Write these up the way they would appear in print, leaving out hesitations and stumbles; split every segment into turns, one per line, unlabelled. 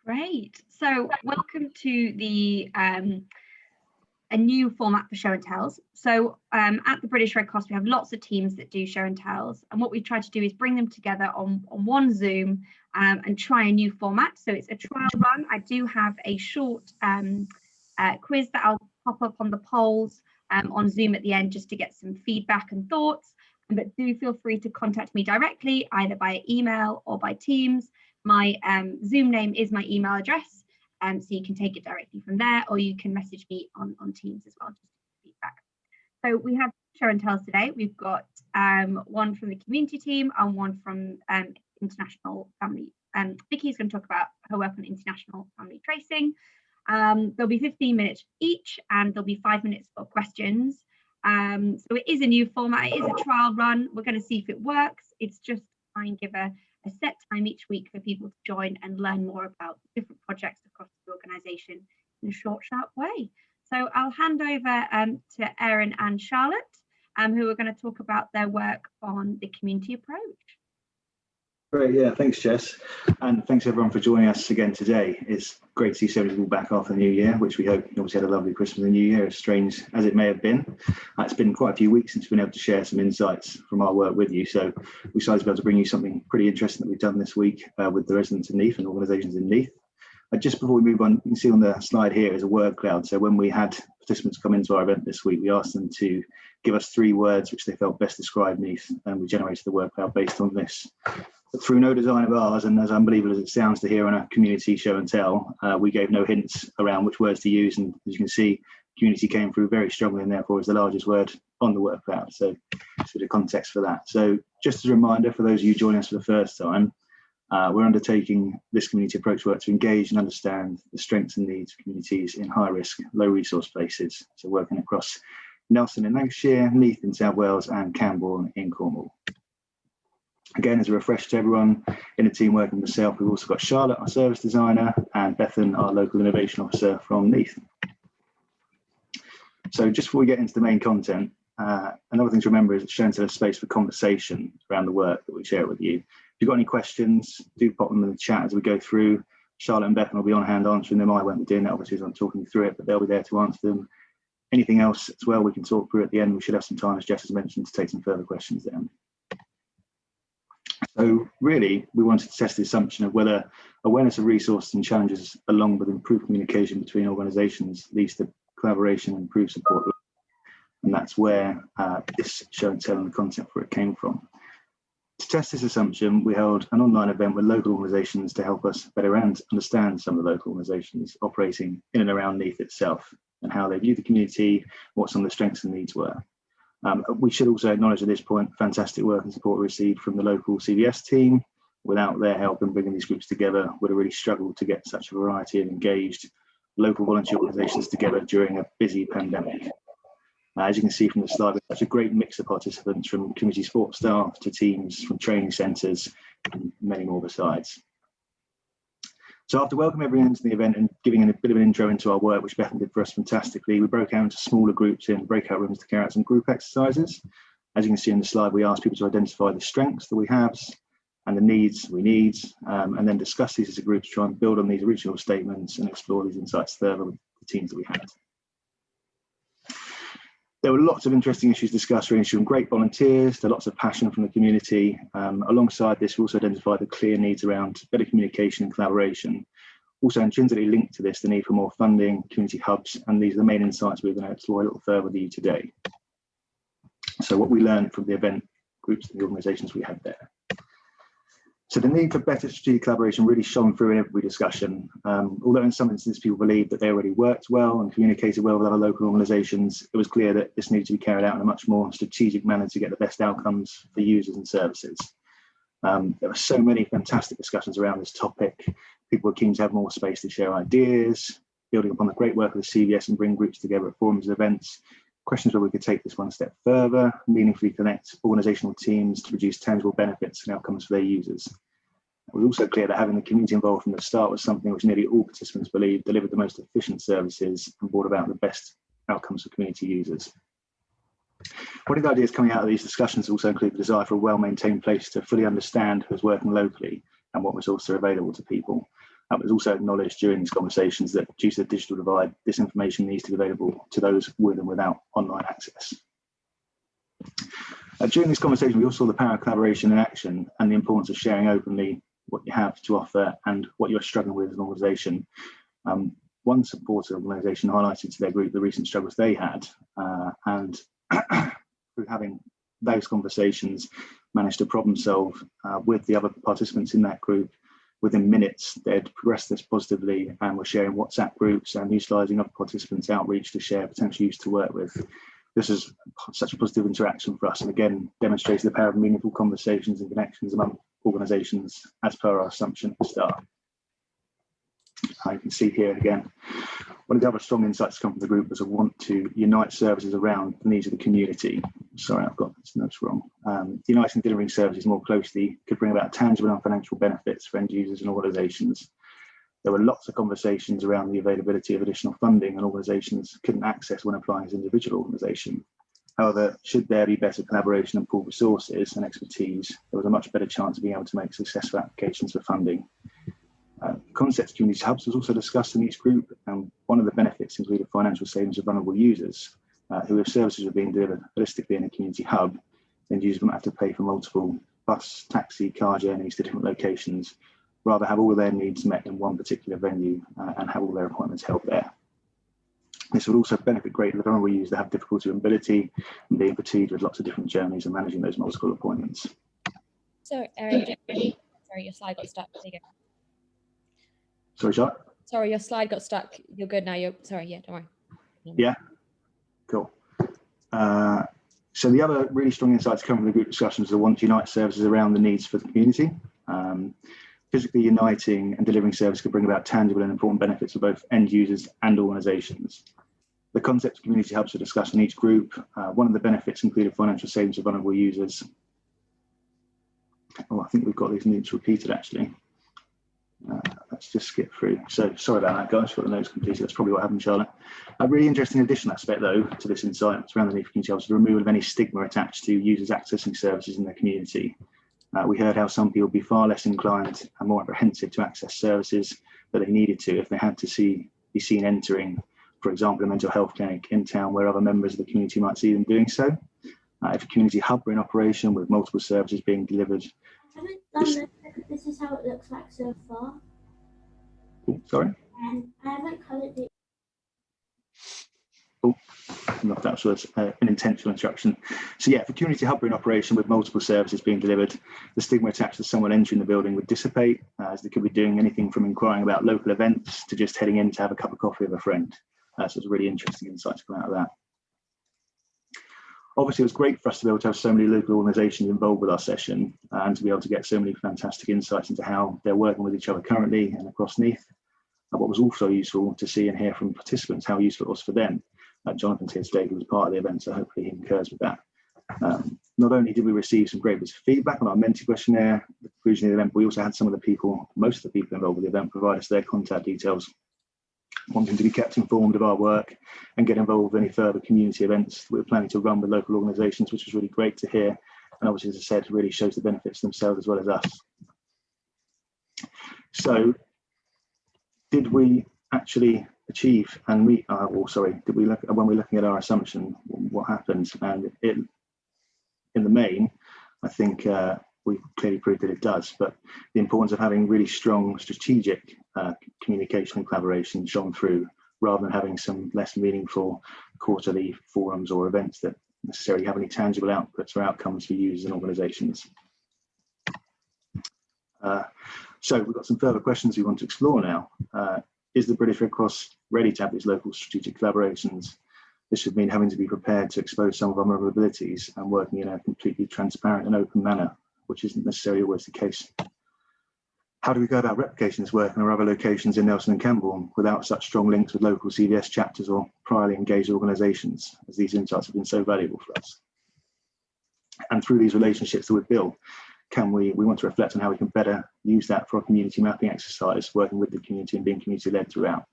Great. So welcome to the a new format for show and tells. So at the British Red Cross, we have lots of teams that do show and tells. And what we try to do is bring them together on one Zoom and try a new format. So it's a trial run. I do have a short quiz that I'll pop up on the polls on Zoom at the end just to get some feedback and thoughts. But do feel free to contact me directly, either by email or by Teams. My Zoom name is my email address, so you can take it directly from there, or you can message me on Teams as well, just to feedback. So we have show and tells today. We've got one from the community team and one from international family. Vicky's going to talk about her work on international family tracing. There'll be 15 minutes each, and there'll be 5 minutes for questions. So it is a new format. It is a trial run. We're going to see if it works. It's just try and give a set time each week for people to join and learn more about different projects across the organisation in a short, sharp way. So I'll hand over to Erin and Charlotte, who are going to talk about their work on the community approach.
Great, yeah, thanks Jess, and thanks everyone for joining us again today. It's great to see so many people back after the new year, which we hope you obviously had a lovely Christmas and New Year, as strange as it may have been. It's been quite a few weeks since we've been able to share some insights from our work with you, so we decided to be able to bring you something pretty interesting that we've done this week with the residents in Neath and organisations in Neath. Just before we move on, you can see on the slide here is a word cloud. So when we had participants come into our event this week, we asked them to give us 3 words which they felt best describe Neath, and we generated the word cloud based on this. But through no design of ours, and as unbelievable as it sounds to hear on a community show and tell, we gave no hints around which words to use, and as you can see, community came through very strongly and therefore is the largest word on the word cloud. So sort of context for that. So just as a reminder for those of you joining us for the first time, we're undertaking this community approach work to engage and understand the strengths and needs of communities in high risk, low resource places. So working across Nelson in Lancashire, Neath in South Wales and Camborne in Cornwall. Again, as a refresher to everyone in the team working with myself, we've also got Charlotte, our service designer, and Bethan, our local innovation officer from Neath. So just before we get into the main content, another thing to remember is it's shown to have space for conversation around the work that we share with you. If you've got any questions, do pop them in the chat as we go through. Charlotte and Bethan will be on hand answering them. I won't be doing that, obviously, as I'm talking through it, but they'll be there to answer them. Anything else as well we can talk through at the end. We should have some time, as Jess has mentioned, to take some further questions then. So really, we wanted to test the assumption of whether awareness of resources and challenges, along with improved communication between organisations, leads to collaboration and improved support. And that's where this show and tell and the content for it came from. To test this assumption, we held an online event with local organisations to help us better understand some of the local organisations operating in and around Neath itself and how they view the community, what some of the strengths and needs were. We should also acknowledge at this point fantastic work and support we received from the local CVS team. Without their help in bringing these groups together, we'd have really struggled to get such a variety of engaged local volunteer organisations together during a busy pandemic. As you can see from the slide, there's such a great mix of participants, from community support staff to teams from training centres and many more besides. So after welcoming everyone to the event and giving a bit of an intro into our work, which Bethan did for us fantastically, we broke out into smaller groups in breakout rooms to carry out some group exercises. As you can see in the slide, we asked people to identify the strengths that we have and the needs we need, and then discuss these as a group to try and build on these original statements and explore these insights further with the teams that we had. There were lots of interesting issues discussed, ranging from great volunteers to lots of passion from the community. Alongside this, we also identified the clear needs around better communication and collaboration. Also intrinsically linked to this, the need for more funding, community hubs, and these are the main insights we're going to explore a little further with you today. So what we learned from the event groups and the organisations we had there. So the need for better strategic collaboration really shone through in every discussion. Although in some instances people believed that they already worked well and communicated well with other local organisations, it was clear that this needed to be carried out in a much more strategic manner to get the best outcomes for users and services. There were so many fantastic discussions around this topic. People were keen to have more space to share ideas, building upon the great work of the CVS and bring groups together at forums and events. Questions where we could take this one step further, meaningfully connect organisational teams to produce tangible benefits and outcomes for their users. It was also clear that having the community involved from the start was something which nearly all participants believed delivered the most efficient services and brought about the best outcomes for community users. One of the ideas coming out of these discussions also include the desire for a well-maintained place to fully understand who's working locally and what resources are available to people. It was also acknowledged during these conversations that due to the digital divide, this information needs to be available to those with and without online access. During this conversation, we also saw the power of collaboration in action and the importance of sharing openly what you have to offer and what you're struggling with as an organisation. One supporter organisation highlighted to their group the recent struggles they had, and through having those conversations, managed to problem solve with the other participants in that group. Within minutes, they'd progressed this positively and were sharing WhatsApp groups and utilising other participants' outreach to share potential youth to work with. This is such a positive interaction for us, and again demonstrates the power of meaningful conversations and connections among organisations as per our assumption at the start. You can see here again, one of the other strong insights to come from the group was a want to unite services around the needs of the community. Sorry, I've got this notes wrong. Uniting and delivering services more closely could bring about tangible and financial benefits for end users and organisations. There were lots of conversations around the availability of additional funding and organisations couldn't access when applying as an individual organisation. However, should there be better collaboration and pooled resources and expertise, there was a much better chance of being able to make successful applications for funding. The concept of community hubs was also discussed in each group, and one of the benefits included financial savings of vulnerable users who, if services are being delivered holistically in a community hub, then users won't have to pay for multiple bus, taxi, car journeys to different locations, rather have all of their needs met in one particular venue and have all their appointments held there. This would also benefit greatly the vulnerable users that have difficulty with mobility and being fatigued with lots of different journeys and managing those multiple appointments.
Sorry, Aaron, sorry, your slide got stuck. There you go.
Sorry, Charlotte?
Sorry, your slide got stuck. You're good now. Sorry, yeah, don't worry.
Yeah, cool. So the other really strong insights come from the group discussions are the want to unite services around the needs for the community. Physically uniting and delivering service could bring about tangible and important benefits for both end users and organisations. The concept of community hubs were discussed in each group. One of the benefits included financial savings for vulnerable users. Oh, I think we've got these notes repeated actually. Let's just skip through. So sorry about that, guys, for the notes completed. That's probably what happened, Charlotte. A really interesting additional aspect, though, to this insight around the Neath community hubs is the removal of any stigma attached to users accessing services in their community. We heard how some people would be far less inclined and more apprehensive to access services that they needed to if they had to be seen entering, for example, a mental health clinic in town where other members of the community might see them doing so. If a community hub were in operation with multiple services being delivered.
This is how it looks like so far.
Oh, sorry?
And I haven't coloured it.
Oh, no, that was an intentional interruption. So yeah, if a community hub were in operation with multiple services being delivered, the stigma attached to someone entering the building would dissipate, as they could be doing anything from inquiring about local events to just heading in to have a cup of coffee with a friend. So it's a really interesting insight to come out of that. Obviously, it was great for us to be able to have so many local organisations involved with our session and to be able to get so many fantastic insights into how they're working with each other currently and across Neath. What was also useful to see and hear from participants, how useful it was for them. Jonathan's here today, who was part of the event, so hopefully he concurs with that. Not only did we receive some great bits of feedback on our Menti questionnaire at the conclusion of the event, but we also had some of the people, most of the people involved with the event, provide us their contact details, wanting to be kept informed of our work and get involved with any further community events we're planning to run with local organisations, which was really great to hear. And obviously, as I said, really shows the benefits themselves as well as us. So, did we actually achieve and meet our, did we look, when we're looking at our assumption, what happened? And in the main, I think we clearly proved that it does, but the importance of having really strong strategic communication and collaboration shone through, rather than having some less meaningful quarterly forums or events that necessarily have any tangible outputs or outcomes for users and organisations. So we've got some further questions we want to explore now. Is the British Red Cross ready to have these local strategic collaborations? This would mean having to be prepared to expose some of our vulnerabilities and working in a completely transparent and open manner, which isn't necessarily always the case. How do we go about replicating this work in our other locations in Nelson and Camborne without such strong links with local CVS chapters or priorly engaged organisations, as these insights have been so valuable for us? And through these relationships that we build, we want to reflect on how we can better use that for our community mapping exercise, working with the community and being community-led throughout.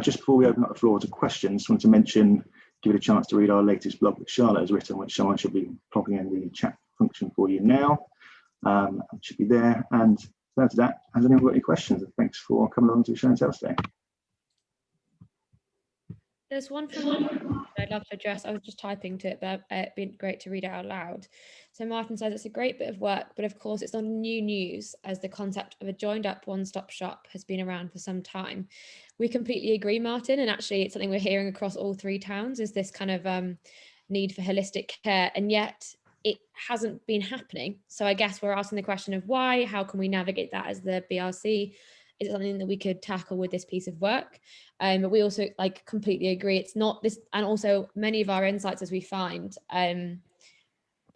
Just before we open up the floor to questions, I want to mention, give it a chance to read our latest blog that Charlotte has written, which someone should be popping in the chat function for you now. It should be there. And So that's that. Has anyone got any questions? Thanks for coming along to Show and Tell today.
There's one from I'd love to address. I was just typing to it, but it'd been great to read it out loud. So Martin says it's a great bit of work, but of course it's not new news, as the concept of a joined up one-stop shop has been around for some time. We completely agree, Martin, and actually it's something we're hearing across all 3 towns, is this kind of need for holistic care, and yet it hasn't been happening. So I guess we're asking the question of why. How can we navigate that as the BRC? Is it something that we could tackle with this piece of work? But we also completely agree. It's not this, and also many of our insights, as we find, they're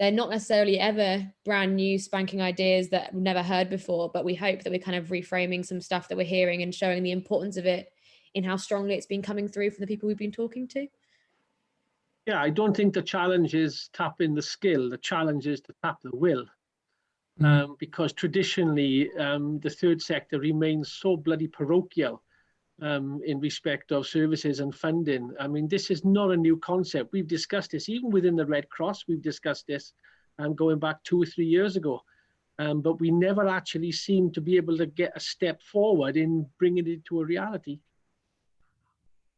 not necessarily ever brand new spanking ideas that we've never heard before, but we hope that we're kind of reframing some stuff that we're hearing and showing the importance of it in how strongly it's been coming through from the people we've been talking to.
Yeah, I don't think the challenge is tapping the skill. The challenge is to tap the will. Because traditionally, the third sector remains so bloody parochial in respect of services and funding. I mean, this is not a new concept. We've discussed this, even within the Red Cross, we've discussed this going back 2 or 3 years ago. But we never actually seem to be able to get a step forward in bringing it to a reality.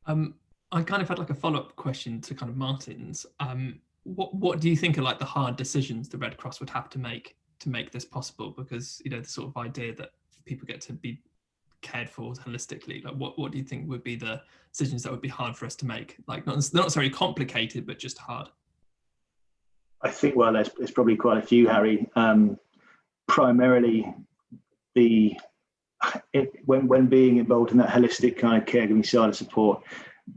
I kind of had like a follow-up question to kind of Martin's. What do you think are like the hard decisions the Red Cross would have to make this possible? Because, you know, the sort of idea that people get to be cared for holistically, like what do you think would be the decisions that would be hard for us to make? Like not necessarily complicated, but just hard.
I think, well, there's probably quite a few, Harry. Primarily when being involved in that holistic kind of caregiving side of support,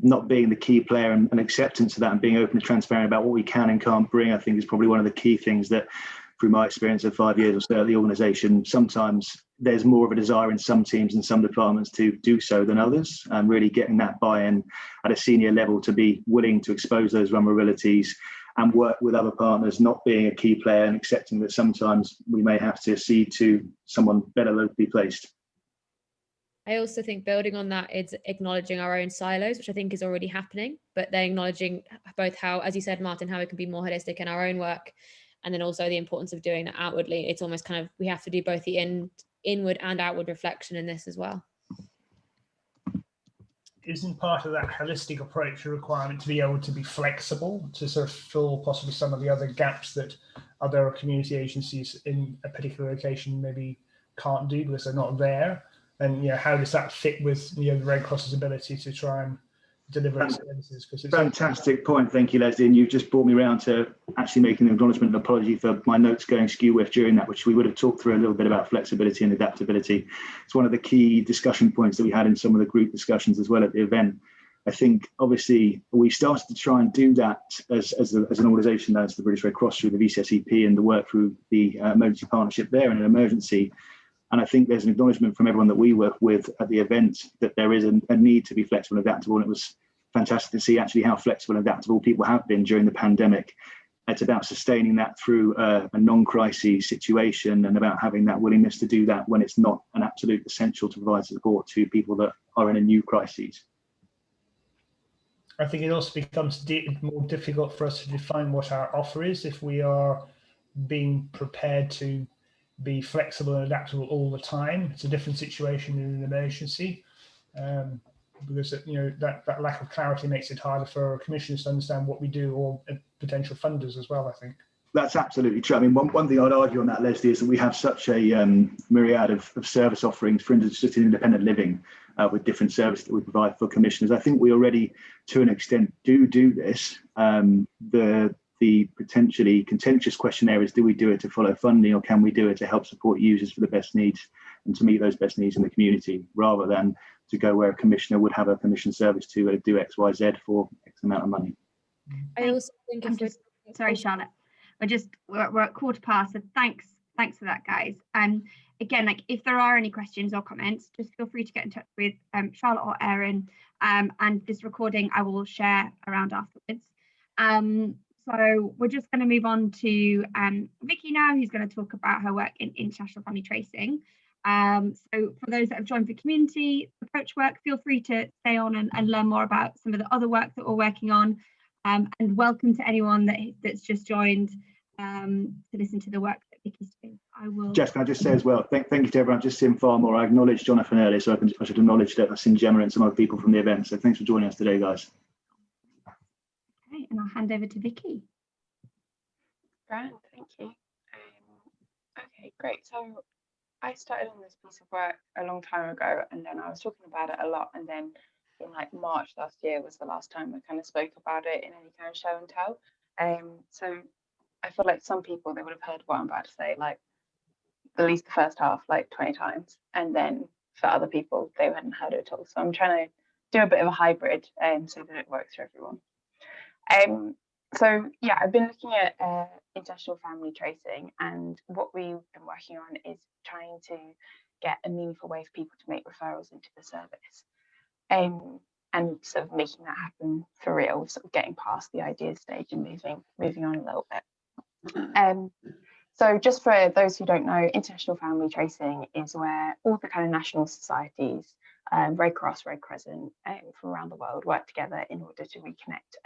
not being the key player and acceptance of that and being open and transparent about what we can and can't bring, I think is probably one of the key things that, through my experience of 5 years or so at the organisation, sometimes there's more of a desire in some teams and some departments to do so than others, and really getting that buy-in at a senior level to be willing to expose those vulnerabilities and work with other partners, not being a key player and accepting that sometimes we may have to cede to someone better locally placed.
I also think building on that is acknowledging our own silos, which I think is already happening, but then acknowledging both how, as you said, Martin, how it can be more holistic in our own work, and then also the importance of doing that outwardly. It's almost kind of, we have to do both the inward and outward reflection in this as well.
Isn't part of that holistic approach a requirement to be able to be flexible, to sort of fill possibly some of the other gaps that other community agencies in a particular location maybe can't do because they're not there? And, you know, how does that fit with, you know, the Red Cross's ability to try and deliver its services? Because it's
fantastic point. Thank you, Leslie. And you've just brought me around to actually making an acknowledgement and apology for my notes going skew-whiff during that, which we would have talked through a little bit about flexibility and adaptability. It's one of the key discussion points that we had in some of the group discussions as well at the event. I think, obviously, we started to try and do that as an organisation, as the British Red Cross, through the VCSEP and the work through the emergency partnership there in an emergency. And I think there's an acknowledgement from everyone that we work with at the event that there is a need to be flexible and adaptable. And it was fantastic to see actually how flexible and adaptable people have been during the pandemic. It's about sustaining that through a non-crisis situation and about having that willingness to do that when it's not an absolute essential to provide support to people that are in a new crisis.
I think it also becomes more difficult for us to define what our offer is if we are being prepared to be flexible and adaptable all the time. It's a different situation in an emergency, because, you know, that lack of clarity makes it harder for commissioners to understand what we do, or potential funders as well, I think.
That's absolutely true. I mean, one thing I'd argue on that, Leslie, is that we have such a myriad of service offerings, for instance, just in independent living, with different services that we provide for commissioners. I think we already, to an extent, do this. The potentially contentious question there is, do we do it to follow funding, or can we do it to help support users for the best needs and to meet those best needs in the community, rather than to go where a commissioner would have a commission service to do X, Y, Z for X amount of money.
I also think
sorry, Charlotte, we're at 1:15, so thanks for that, guys. Again, like, if there are any questions or comments, just feel free to get in touch with Charlotte or Erin, and this recording I will share around afterwards. So we're just going to move on to Vicky now, who's going to talk about her work in international family tracing. So for those that have joined the community approach work, feel free to stay on and learn more about some of the other work that we're working on. And welcome to anyone that's just joined to listen to the work that Vicky's doing. I will.
Jess, can I just say as well, thank you to everyone. I've just seen far more. I acknowledged Jonathan earlier, so I should acknowledge that I've seen Gemma and some other people from the event. So thanks for joining us today, guys.
Okay, and I'll hand over to Vicky.
Grand, thank you. Okay, great. So I started on this piece of work a long time ago, and then I was talking about it a lot, and then in like March last year was the last time I kind of spoke about it in any kind of show and tell. So I feel like some people, they would have heard what I'm about to say, like at least the first half like 20 times, and then for other people they hadn't heard it at all. So I'm trying to do a bit of a hybrid so that it works for everyone. So yeah, I've been looking at international family tracing, and what we've been working on is trying to get a meaningful way for people to make referrals into the service, and sort of making that happen for real, sort of getting past the idea stage and moving on a little bit. So just for those who don't know, international family tracing is where all the kind of national societies, Red Cross, Red Crescent, from around the world work together in order to reconnect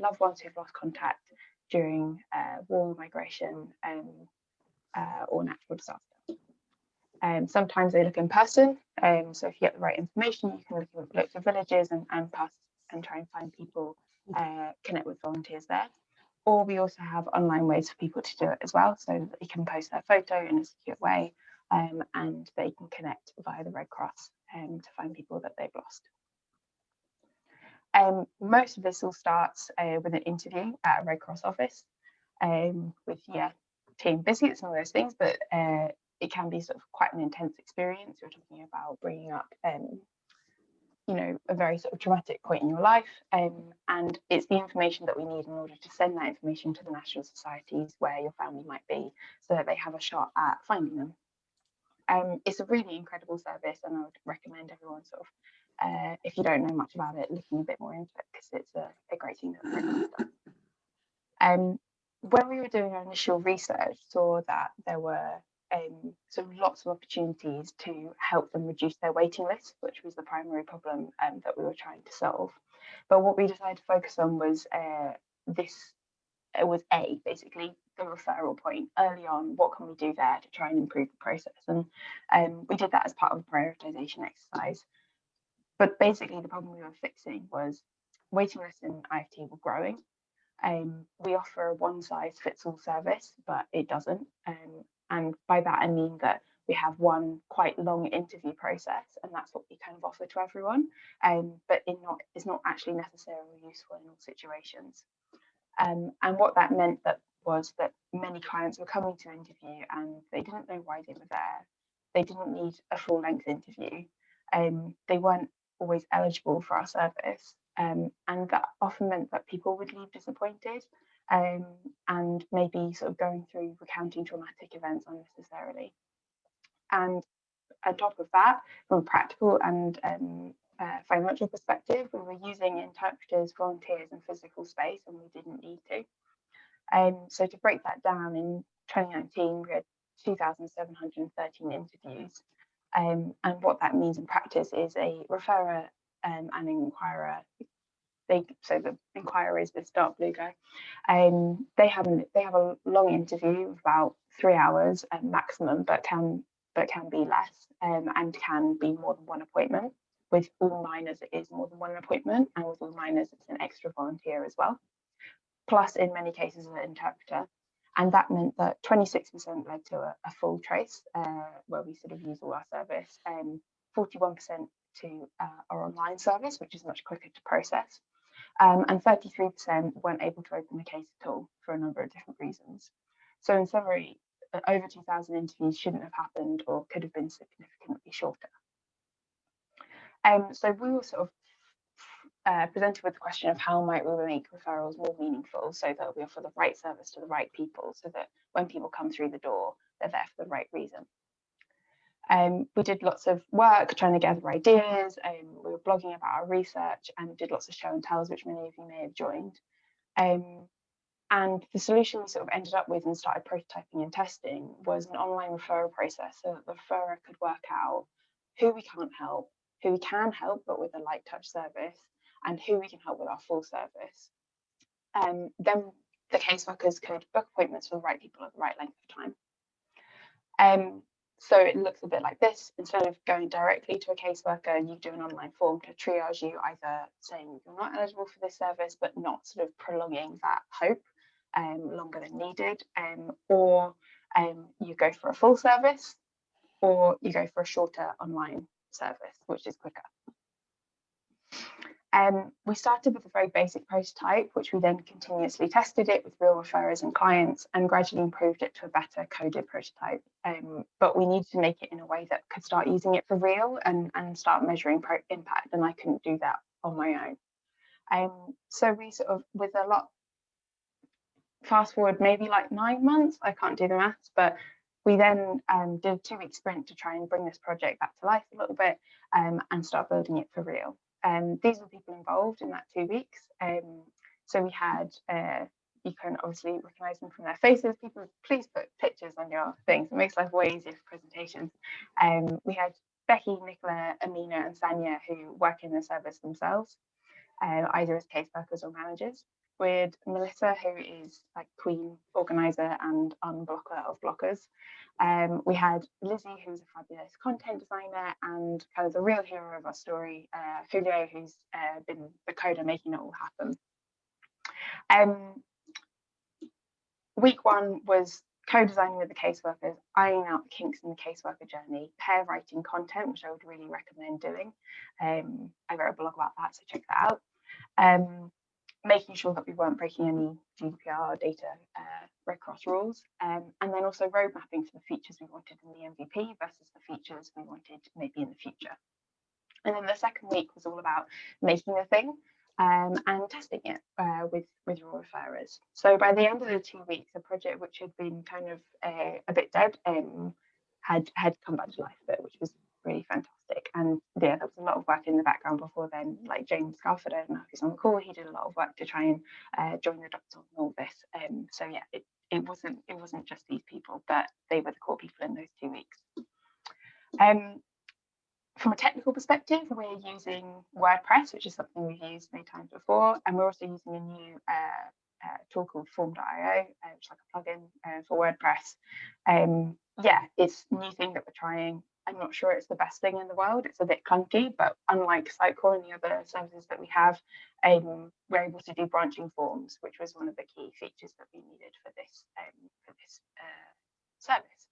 loved ones who've lost contact during war, migration, or natural disaster. Sometimes they look in person, so if you get the right information, you can look for villages and pass and try and find people, connect with volunteers there. Or we also have online ways for people to do it as well, so that they can post their photo in a secure way, and they can connect via the Red Cross to find people that they've lost. Most of this all starts with an interview at a Red Cross office, with team biscuits and all those things, but it can be sort of quite an intense experience. You're talking about bringing up a very sort of traumatic point in your life, and it's the information that we need in order to send that information to the national societies where your family might be, so that they have a shot at finding them. It's a really incredible service, and I would recommend everyone sort of, if you don't know much about it, looking a bit more into it, because it's a great thing that everyone's done. When we were doing our initial research, saw that there were sort of lots of opportunities to help them reduce their waiting list, which was the primary problem that we were trying to solve. But what we decided to focus on was basically the referral point early on. What can we do there to try and improve the process? And we did that as part of a prioritization exercise. But basically the problem we were fixing was waiting lists in IFT were growing. We offer a one-size-fits-all service, but it doesn't. And by that I mean that we have one quite long interview process, and that's what we kind of offer to everyone. But it's not actually necessarily useful in all situations. And what that meant was that many clients were coming to interview and they didn't know why they were there. They didn't need a full-length interview. They weren't always eligible for our service. And that often meant that people would leave disappointed, and maybe sort of going through recounting traumatic events unnecessarily. And on top of that, from a practical and financial perspective, we were using interpreters, volunteers, and physical space, and we didn't need to. So to break that down, in 2019, we had 2,713 interviews. And what that means in practice is a referrer and an inquirer. So the inquirer is this dark blue guy. They have a long interview of about 3 hours maximum, but can be less, and can be more than one appointment. With all minors, it is more than one appointment, and with all minors, it's an extra volunteer as well. Plus, in many cases, an interpreter. And that meant that 26% led to a full trace, where we sort of use all our service, 41% to our online service, which is much quicker to process, and 33% weren't able to open the case at all for a number of different reasons. So in summary, over 2,000 interviews shouldn't have happened or could have been significantly shorter. So we were sort of presented with the question of how might we make referrals more meaningful, so that we offer the right service to the right people, so that when people come through the door, they're there for the right reason. We did lots of work trying to gather ideas, we were blogging about our research, and did lots of show and tells, which many of you may have joined. And the solution we sort of ended up with and started prototyping and testing was an online referral process, so that the referrer could work out who we can't help, who we can help but with a light touch service, and who we can help with our full service. Then the caseworkers could book appointments for the right people at the right length of time. So it looks a bit like this. Instead of going directly to a caseworker, you do an online form to triage you, either saying you're not eligible for this service, but not sort of prolonging that hope longer than needed, or you go for a full service, or you go for a shorter online service, which is quicker. We started with a very basic prototype, which we then continuously tested it with real referrers and clients, and gradually improved it to a better coded prototype. But we needed to make it in a way that could start using it for real and start measuring impact, and I couldn't do that on my own. So we sort of, with a lot, fast forward maybe like 9 months, I can't do the maths, but we then did a 2-week sprint to try and bring this project back to life a little bit and start building it for real. These were people involved in that 2 weeks. So we had, you can obviously recognize them from their faces. People, please put pictures on your things. It makes life way easier for presentations. We had Becky, Nicola, Amina, and Sanya, who work in the service themselves, either as caseworkers or managers. With Melissa, who is like queen organizer and unblocker of blockers. We had Lizzie, who's a fabulous content designer and kind of the real hero of our story, Julio, who's been the coder making it all happen. Week 1 was co-designing with the caseworkers, ironing out the kinks in the caseworker journey, pair writing content, which I would really recommend doing. I wrote a blog about that, so check that out. Making sure that we weren't breaking any GDPR data Red Cross rules, and then also road mapping for the features we wanted in the MVP versus the features we wanted maybe in the future. And then the second week was all about making the thing and testing it with your referrers. So by the end of the 2 weeks, the project, which had been kind of a bit dead, had come back to life a bit, which was really fantastic. And yeah, there was a lot of work in the background before then, like James Scarford, I don't know if he's on the call, he did a lot of work to try and join the dots on all this. So yeah, it wasn't just these people, but they were the core people in those 2 weeks. From a technical perspective, we're using WordPress, which is something we've used many times before, and we're also using a new tool called Form.io, which is like a plugin for WordPress. Yeah, it's a new thing that we're trying. I'm not sure it's the best thing in the world. It's a bit clunky, but unlike Sitecore and the other services that we have, we're able to do branching forms, which was one of the key features that we needed for this service.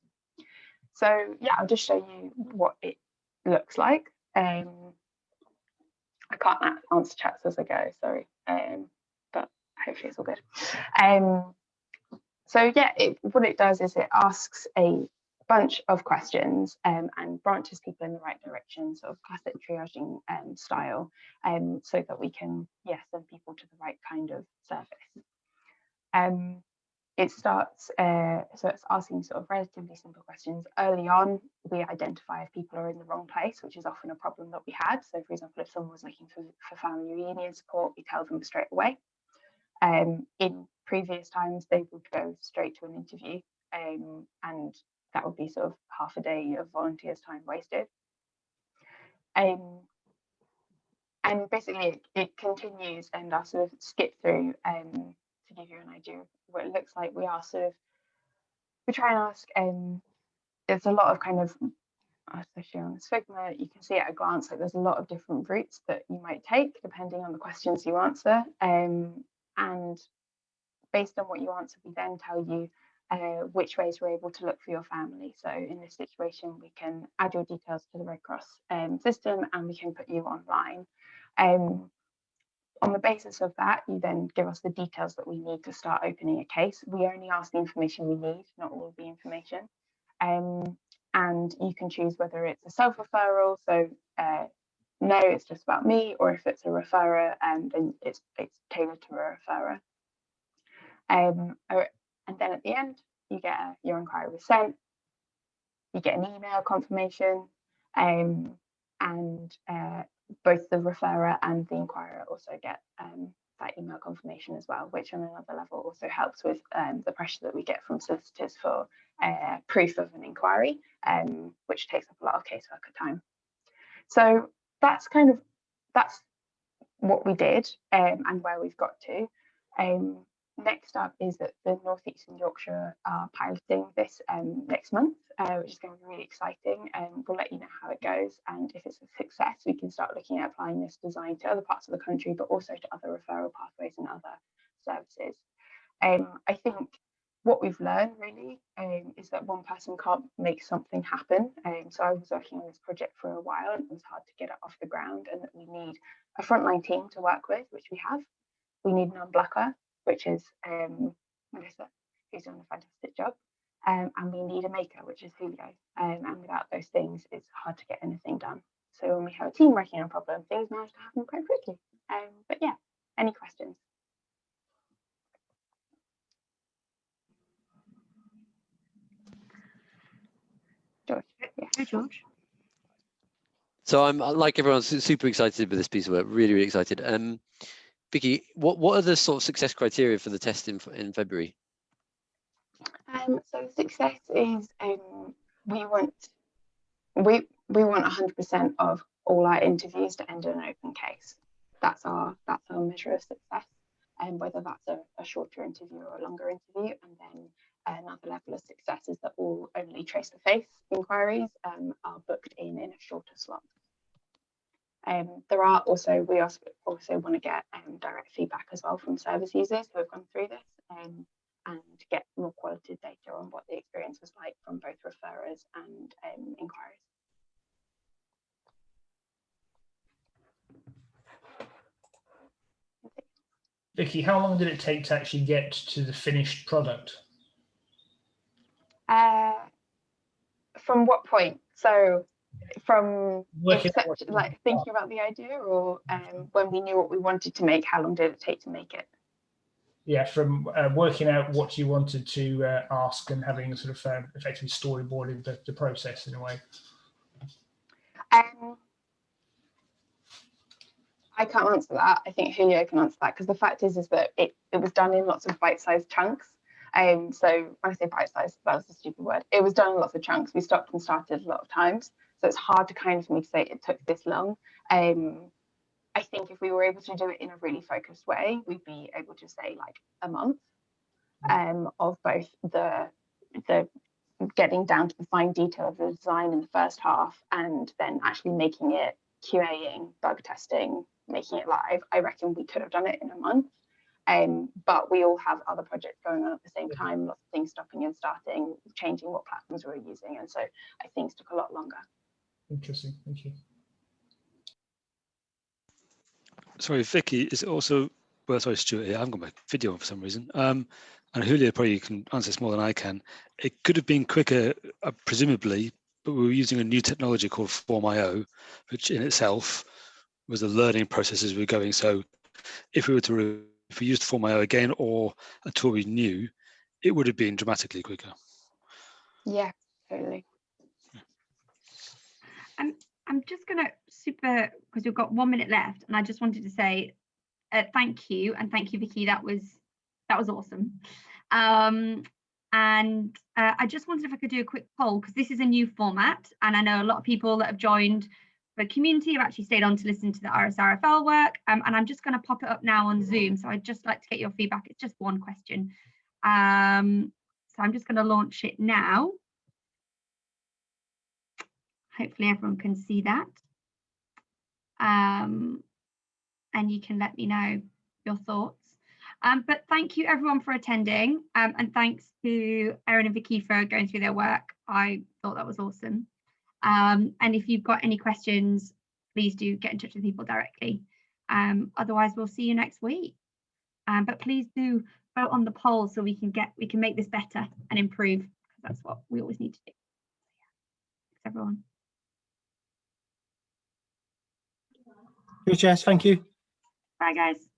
So yeah, I'll just show you what it looks like. I can't answer chats as I go, sorry, but hopefully it's all good. So yeah, what it does is it asks a bunch of questions and branches people in the right direction, sort of classic triaging style, so that we can send people to the right kind of service. It starts, so it's asking sort of relatively simple questions. Early on, we identify if people are in the wrong place, which is often a problem that we had. So for example, if someone was looking for family reunion support, we tell them straight away. In previous times, they would go straight to an interview, and that would be sort of half a day of volunteers' time wasted. And basically it continues, and I'll sort of skip through to give you an idea of what it looks like. We try and ask, there's a lot of kind of, especially on the Stigma, you can see at a glance, like there's a lot of different routes that you might take depending on the questions you answer. And based on what you answer, we then tell you which ways we're able to look for your family. So in this situation, we can add your details to the Red Cross system, and we can put you online. On the basis of that, you then give us the details that we need to start opening a case. We only ask the information we need, not all of the information. And you can choose whether it's a self-referral, so no, it's just about me, or if it's a referrer, then it's tailored to a referrer. And then at the end, you get your inquiry was sent, you get an email confirmation, and both the referrer and the inquirer also get that email confirmation as well, which on another level also helps with the pressure that we get from solicitors for proof of an inquiry, which takes up a lot of caseworker time. So that's what we did and where we've got to. Next up is that the North East and Yorkshire are piloting this next month, which is going to be really exciting. We'll let you know how it goes, and if it's a success, we can start looking at applying this design to other parts of the country, but also to other referral pathways and other services. I think what we've learned really is that one person can't make something happen. So I was working on this project for a while, and it was hard to get it off the ground, and that we need a frontline team to work with, which we have. We need an unblocker, which is Melissa, who's done a fantastic job. And we need a maker, which is Julio. And without those things, it's hard to get anything done. So when we have a team working on a problem, things manage to happen quite quickly. But yeah, any questions? George. Yeah.
Hey, George.
So I'm like everyone, super excited with this piece of work. Really, really excited. Vicky, what are the sort of success criteria for the test in February?
So success is we want 100% of all our interviews to end in an open case. That's our measure of success, and whether that's a shorter interview or a longer interview. And then another level of success is that all only face-to-face inquiries are booked in a shorter slot. We also want to get direct feedback as well from service users who have gone through this, and get more qualitative data on what the experience was like from both referrers and inquiries.
Vicky, how long did it take to actually get to the finished product?
From what point? So from thinking about the idea, or when we knew what we wanted to make, how long did it take to make it?
Yeah, from working out what you wanted to ask and having sort of effectively storyboarded the process in a way.
I can't answer that. I think Julio can answer that, because the fact is that it was done in lots of bite-sized chunks. So when I say bite-sized, that was a stupid word. It was done in lots of chunks. We stopped and started a lot of times. So it's hard to kind of for me to say it took this long. I think if we were able to do it in a really focused way, we'd be able to say like a month of both the getting down to the fine detail of the design in the first half, and then actually making it, QAing, bug testing, making it live. I reckon we could have done it in a month. But we all have other projects going on at the same time, lots of things stopping and starting, changing what platforms we're using. And so things took a lot longer.
Interesting, thank you.
Sorry, Vicky, is it also, well, sorry, Stuart here, I haven't got my video on for some reason. And Julio probably can answer this more than I can. It could have been quicker, presumably, but we were using a new technology called Form.io, which in itself was a learning process as we were going. So if we used Form.io again, or a tool we knew, it would have been dramatically quicker.
Yeah, totally.
I'm just going to because we've got 1 minute left, and I just wanted to say thank you, and thank you, Vicky. That was awesome. And I just wondered if I could do a quick poll, because this is a new format, and I know a lot of people that have joined the community have actually stayed on to listen to the RSRFL work, and I'm just going to pop it up now on Zoom. So I'd just like to get your feedback. It's just one question. So I'm just going to launch it now. Hopefully everyone can see that. And you can let me know your thoughts. But thank you everyone for attending, and thanks to Erin and Vicky for going through their work. I thought that was awesome. And if you've got any questions, please do get in touch with people directly. Otherwise, we'll see you next week. But please do vote on the poll so we can make this better and improve, because that's what we always need to do. Thanks everyone.
Cheers, Jess. Thank you.
Bye guys.